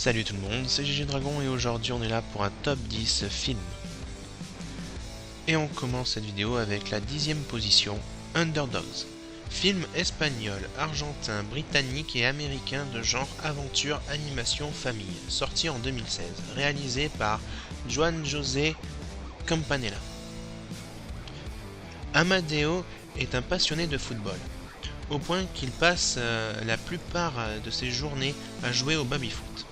Salut tout le monde, c'est GG Dragon et aujourd'hui on est là pour un top 10 film. Et on commence cette vidéo avec la 10e position, Underdogs. Film espagnol, argentin, britannique et américain de genre aventure, animation, famille, sorti en 2016, réalisé par Juan José Campanella. Amadeo est un passionné de football, au point qu'il passe la plupart de ses journées à jouer au baby-foot.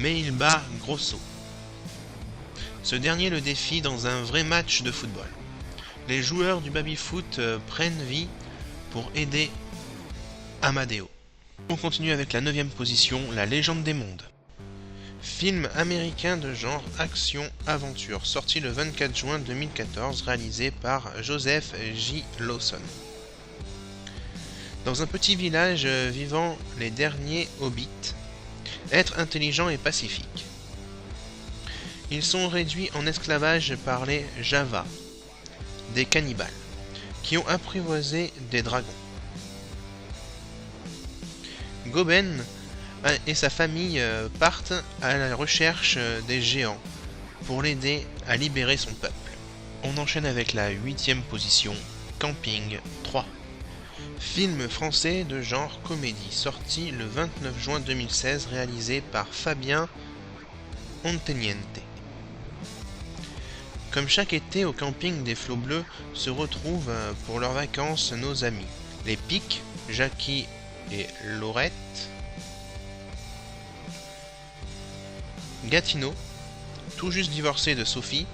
Mais il bat Grosso. Ce dernier le défie dans un vrai match de football. Les joueurs du baby-foot prennent vie pour aider Amadeo. On continue avec la 9e position, La Légende des Mondes. Film américain de genre action-aventure, sorti le 24 juin 2014, réalisé par Joseph J. Lawson. Dans un petit village vivant les derniers hobbits, être intelligent et pacifique. Ils sont réduits en esclavage par les Java, des cannibales, qui ont apprivoisé des dragons. Goben et sa famille partent à la recherche des géants pour l'aider à libérer son peuple. On enchaîne avec la 8e position, Camping 3. Film français de genre comédie, sorti le 29 juin 2016, réalisé par Fabien Onteniente. Comme chaque été au camping des Flots Bleus se retrouvent pour leurs vacances nos amis, les Pic, Jackie et Laurette, Gatineau, tout juste divorcé de Sophie,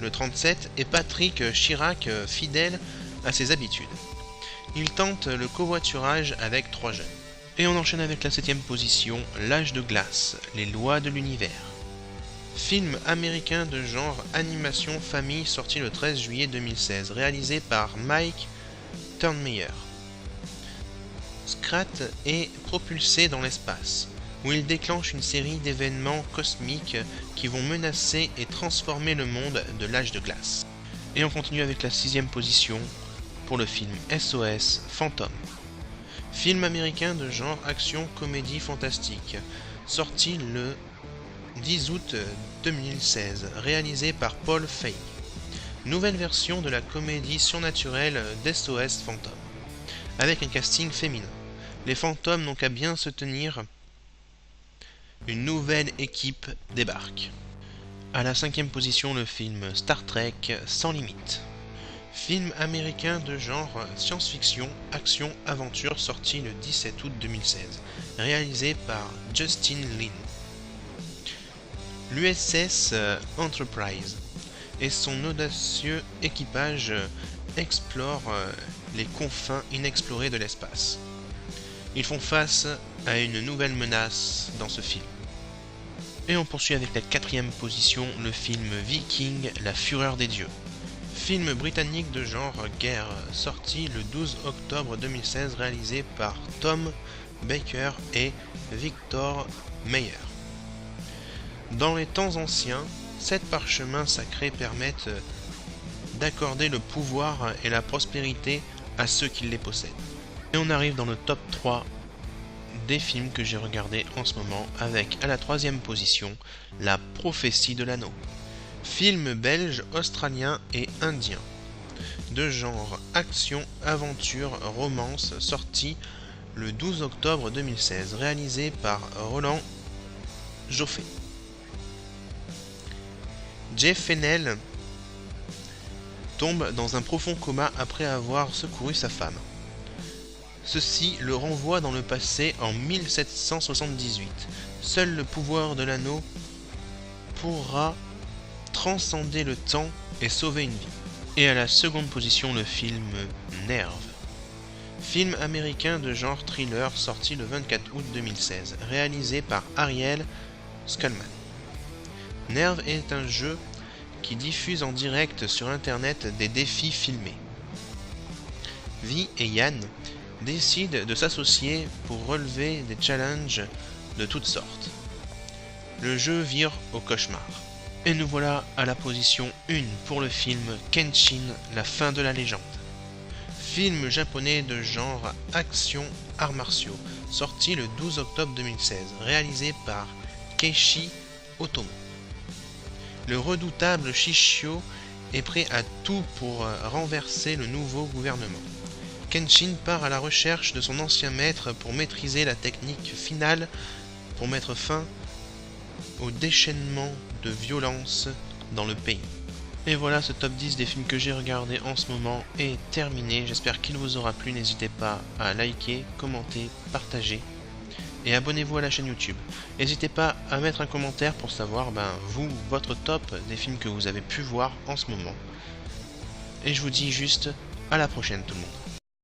le 37, et Patrick Chirac, fidèle à ses habitudes. Il tente le covoiturage avec 3 jeunes. Et on enchaîne avec la 7e position, L'Âge de glace, les lois de l'univers. Film américain de genre animation famille sorti le 13 juillet 2016, réalisé par Mike Turnmeyer. Scrat est propulsé dans l'espace, où il déclenche une série d'événements cosmiques qui vont menacer et transformer le monde de l'Âge de glace. Et on continue avec la 6e position, pour le film SOS Fantôme. Film américain de genre action comédie fantastique, sorti le 10 août 2016, réalisé par Paul Feig. Nouvelle version de la comédie surnaturelle d'SOS Fantôme, avec un casting féminin. Les fantômes n'ont qu'à bien se tenir. Une nouvelle équipe débarque. À la 5e position, le film Star Trek Sans Limite. Film américain de genre science-fiction, action-aventure, sorti le 17 août 2016, réalisé par Justin Lin. L'USS Enterprise et son audacieux équipage explorent les confins inexplorés de l'espace. Ils font face à une nouvelle menace dans ce film. Et on poursuit avec la 4e position, le film Viking, la fureur des dieux. Film britannique de genre guerre, sorti le 12 octobre 2016, réalisé par Tom Baker et Victor Meyer. Dans les temps anciens, 7 parchemins sacrés permettent d'accorder le pouvoir et la prospérité à ceux qui les possèdent. Et on arrive dans le top 3 des films que j'ai regardés en ce moment, avec à la 3e position, La prophétie de l'anneau. Film belge, australien et indien, de genre action, aventure, romance, sorti le 12 octobre 2016, réalisé par Roland Joffé. Jeff Fennell tombe dans un profond coma après avoir secouru sa femme. Ceci le renvoie dans le passé en 1778. Seul le pouvoir de l'anneau pourra transcender le temps et sauver une vie. Et à la 2e position, le film Nerve. Film américain de genre thriller sorti le 24 août 2016, réalisé par Ariel Scullman. Nerve est un jeu qui diffuse en direct sur internet des défis filmés. Vi et Yann décident de s'associer pour relever des challenges de toutes sortes. Le jeu vire au cauchemar. Et nous voilà à la position 1 pour le film Kenshin, la fin de la légende. film japonais de genre action arts martiaux, sorti le 12 octobre 2016, réalisé par Keiichi Otomo. Le redoutable Shishio est prêt à tout pour renverser le nouveau gouvernement. Kenshin part à la recherche de son ancien maître pour maîtriser la technique finale pour mettre fin au déchaînement de violence dans le pays. Et voilà, ce top 10 des films que j'ai regardés en ce moment est terminé. J'espère qu'il vous aura plu. N'hésitez pas à liker, commenter, partager et abonnez-vous à la chaîne YouTube. N'hésitez pas à mettre un commentaire pour savoir, votre top des films que vous avez pu voir en ce moment. Et je vous dis juste à la prochaine tout le monde.